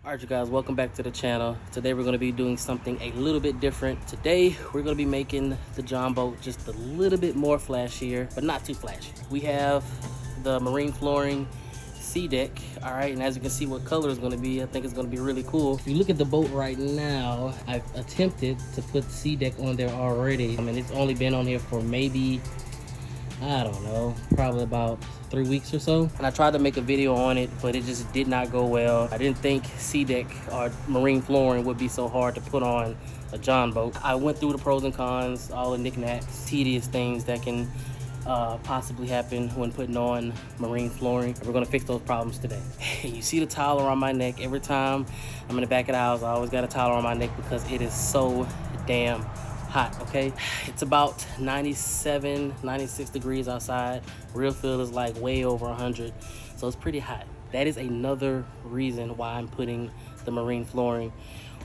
Alright you guys, welcome back to the channel. Today we're going to be doing something a little bit different. Today we're going to be making the John boat just a little bit more flashier, but not too flashy. We have the marine flooring SEADEK, alright, and as you can see what color is going to be, I think it's going to be really cool. If you look at the boat right now, I've attempted to put SEADEK on there already. I mean, it's only been on here for maybe, I don't know, probably about 3 weeks or so. And I tried to make a video on it, but it just did not go well. I didn't think SEADEK or marine flooring would be so hard to put on a John boat. I went through the pros and cons, all the knickknacks, tedious things that can possibly happen when putting on marine flooring. We're gonna fix those problems today. You see the towel around my neck. Every time I'm in the back of the house, I always got a towel around my neck because it is so damn hot. Okay, it's about 97 96 degrees outside. Real feel is like way over 100, so it's pretty hot. That is another reason why I'm putting the marine flooring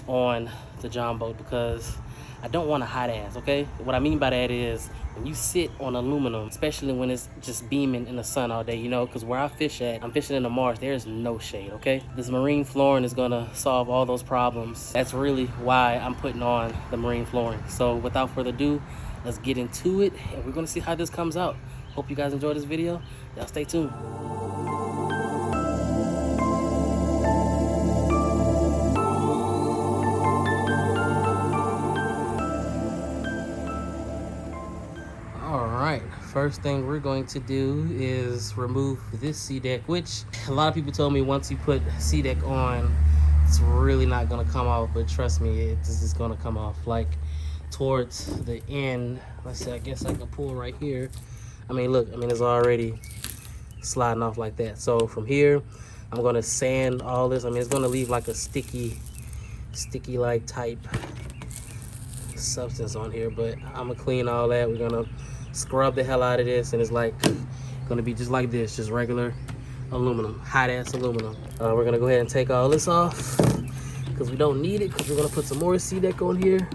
on the John boat, because I don't want a hot ass. Okay, what I mean by that is when you sit on aluminum, especially when it's just beaming in the sun all day, you know, because where I fish at, I'm fishing in the marsh, there's no shade. Okay, this marine flooring is gonna solve all those problems. That's really why I'm putting on the marine flooring. So without further ado, let's get into it, and we're gonna see how this comes out. Hope you guys enjoyed this video. Y'all stay tuned. First thing we're going to do is remove this SEADEK, which a lot of people told me once you put SEADEK on, it's really not going to come off, but trust me, it's just going to come off. Like towards the end, let's see, I guess I can pull right here. I mean, look, I mean, it's already sliding off like that. So from here, I'm going to sand all this. I mean, it's going to leave like a sticky like type substance on here, but I'm going to clean all that. We're going to scrub the hell out of this, and it's like gonna be just like this, just regular aluminum, hot ass aluminum. We're gonna go ahead and take all this off because we don't need it, because we're gonna put some more SEADEK on here.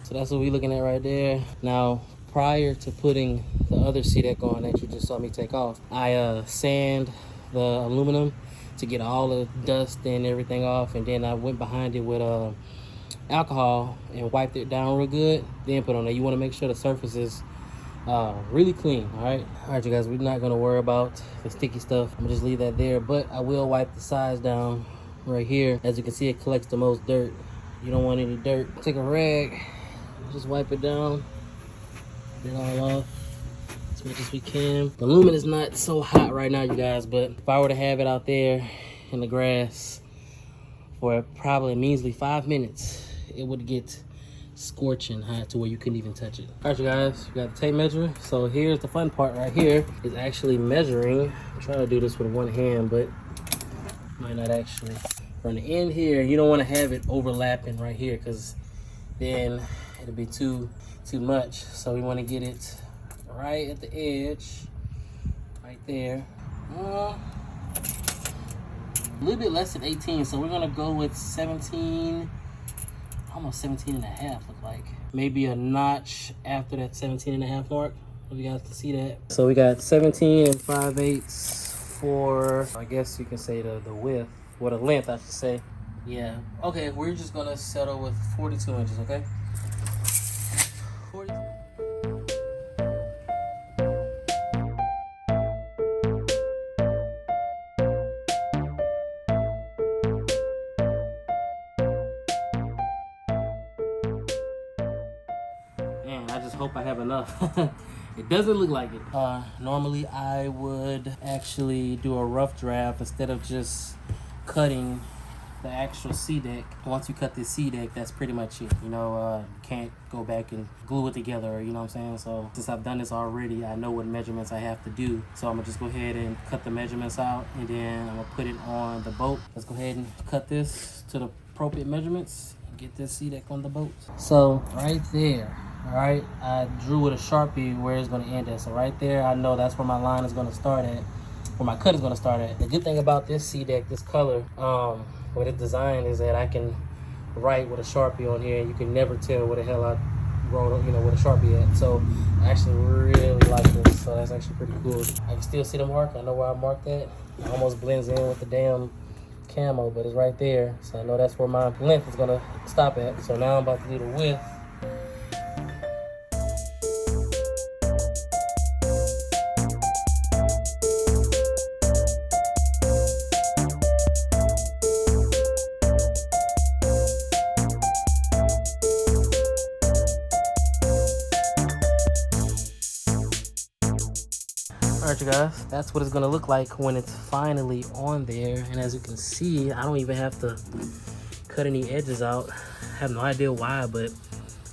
So that's what we're looking at right there. Now, prior to putting the other SEADEK on that you just saw me take off, I sand the aluminum to get all the dust and everything off, and then I went behind it with alcohol and wiped it down real good, then put on there. You want to make sure the surface is really clean. All right, you guys, we're not going to worry about the sticky stuff. I'm gonna just leave that there, but I will wipe the sides down right here. As you can see, it collects the most dirt. You don't want any dirt. Take a rag, just wipe it down, get it all off as much as we can. The lumen is not so hot right now, you guys, but if I were to have it out there in the grass for probably measly 5 minutes, it would get scorching hot to where you couldn't even touch it. All right, you guys, we got the tape measure. So here's the fun part right here, is actually measuring. I'm trying to do this with one hand, but might not actually. From the end here, you don't want to have it overlapping right here, because then it'll be too much. So we want to get it right at the edge, right there. A little bit less than 18, so we're gonna go with 17, almost 17 and a half, look like. Maybe a notch after that 17 and a half mark, if you guys can see that. So we got 17 and 5/8 for, I guess you can say the width, or the length, I should say. Yeah, okay, we're just gonna settle with 42 inches, okay? 42. I just hope I have enough. It doesn't look like it. Normally I would actually do a rough draft instead of just cutting the actual SEADEK. Once you cut this SEADEK, that's pretty much it. You know, you can't go back and glue it together, you know what I'm saying? So since I've done this already, I know what measurements I have to do. So I'm gonna just go ahead and cut the measurements out, and then I'm gonna put it on the boat. Let's go ahead and cut this to the appropriate measurements and get this SEADEK on the boat. So right there, all right, I drew with a Sharpie where it's going to end at. So right there, I know that's where my line is going to start at, where my cut is going to start at. The good thing about this SEADEK, this color, with its design, is that I can write with a Sharpie on here, and you can never tell where the hell I wrote, you know, where the Sharpie at. So I actually really like this. So that's actually pretty cool. I can still see the mark. I know where I marked that. It almost blends in with the damn camo, but it's right there. So I know that's where my length is gonna stop at. So now I'm about to do the width. Alright, you guys, that's what it's gonna look like when it's finally on there. And as you can see, I don't even have to cut any edges out. I have no idea why, but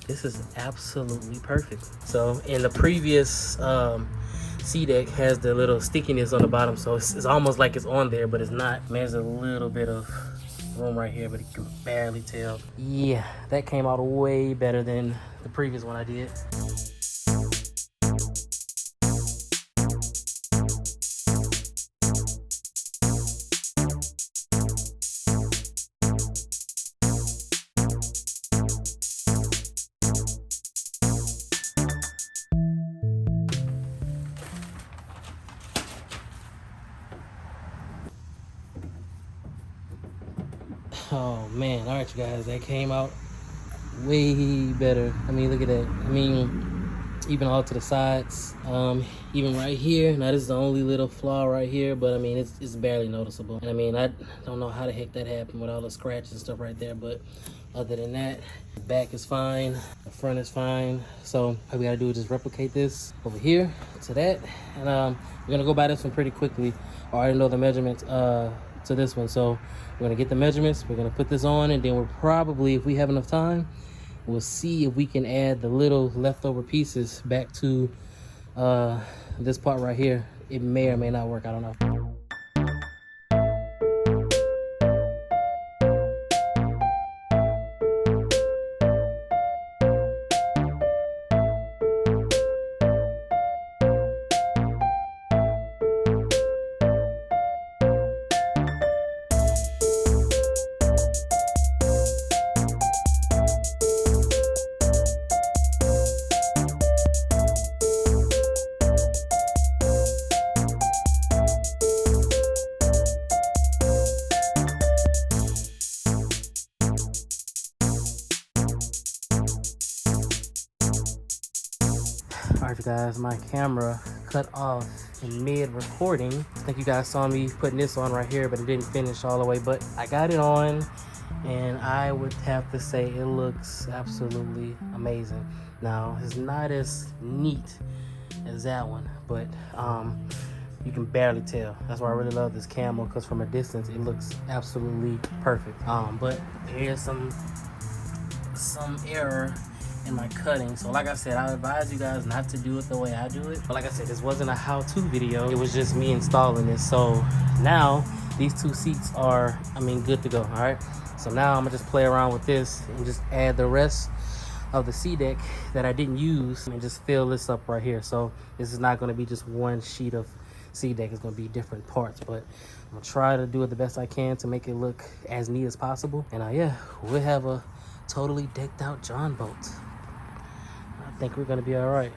this is absolutely perfect. So in the previous SEADEK has the little stickiness on the bottom, so it's almost like it's on there, but it's not. There's a little bit of room right here, but you can barely tell. Yeah, that came out way better than the previous one I did. Oh man, all right, you guys, that came out way better. I mean, look at that. I mean, even all to the sides, even right here. Now this is the only little flaw right here, but I mean, it's barely noticeable. And I mean, I don't know how the heck that happened with all the scratches and stuff right there, but other than that, the back is fine, the front is fine. So all we gotta do is just replicate this over here to that. And we're gonna go by this one pretty quickly. I already know the measurements to this one, so we're gonna get the measurements, we're gonna put this on, and then we'll probably, if we have enough time, we'll see if we can add the little leftover pieces back to this part right here. It may or may not work, I don't know. Alright, you guys, my camera cut off in mid-recording. I think you guys saw me putting this on right here, but it didn't finish all the way. But I got it on, and I would have to say it looks absolutely amazing. Now, it's not as neat as that one, but you can barely tell. That's why I really love this camo, because from a distance, it looks absolutely perfect. But here's some error in my cutting. So like I said, I advise you guys not to do it the way I do it. But like I said, this wasn't a how-to video. It was just me installing this. So now these two seats are, I mean, good to go. All right. So now I'm gonna just play around with this and just add the rest of the SEADEK that I didn't use and just fill this up right here. So this is not gonna be just one sheet of SEADEK. It's gonna be different parts, but I'm gonna try to do it the best I can to make it look as neat as possible. And yeah, we'll have a totally decked out JON boat. I think we're gonna be all right.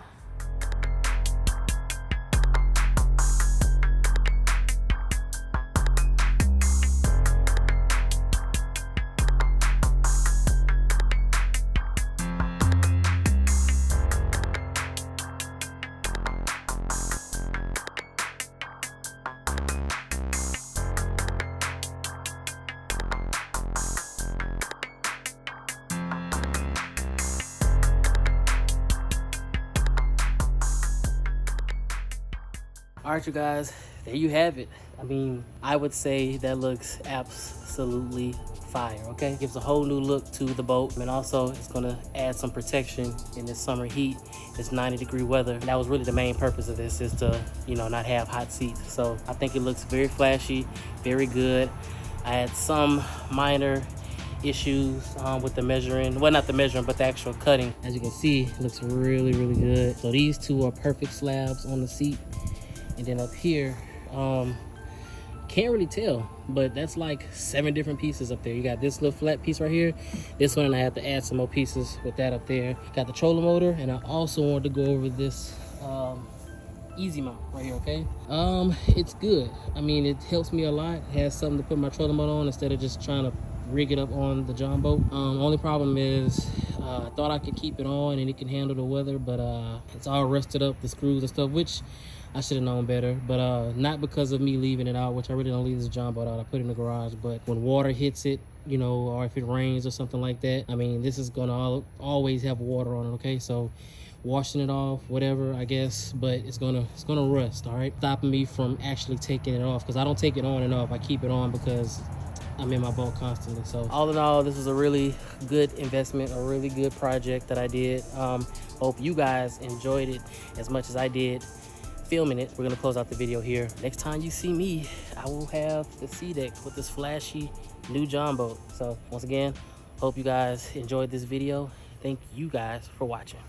All right, you guys, there you have it. I mean, I would say that looks absolutely fire, okay? Gives a whole new look to the boat, and also it's gonna add some protection in this summer heat. It's 90-degree weather. And that was really the main purpose of this, is to, you know, not have hot seats. So I think it looks very flashy, very good. I had some minor issues with the measuring, well, not the measuring, but the actual cutting. As you can see, it looks really, really good. So these two are perfect slabs on the seat. And then up here, can't really tell, but that's like 7 different pieces up there. You got this little flat piece right here, this one, and I have to add some more pieces with that up there. Got the trolling motor, and I also wanted to go over this easy mount right here. Okay, it's good. I mean, it helps me a lot. It has something to put my trolling motor on instead of just trying to rig it up on the John boat. Only problem is I thought I could keep it on and it can handle the weather, but it's all rusted up, the screws and stuff, which I should have known better. But not because of me leaving it out, which I really don't leave this John boat out. I put it in the garage, but when water hits it, you know, or if it rains or something like that, I mean, this is gonna always have water on it. Okay, so washing it off, whatever, I guess, but it's gonna rust. All right, stopping me from actually taking it off, because I don't take it on and off. I keep it on because I'm in my boat constantly. So all in all, this was a really good investment, a really good project that I did. Hope you guys enjoyed it as much as I did filming it. We're gonna close out the video here. Next time you see me, I will have the SEADEK with this flashy new John boat. So once again, hope you guys enjoyed this video. Thank you guys for watching.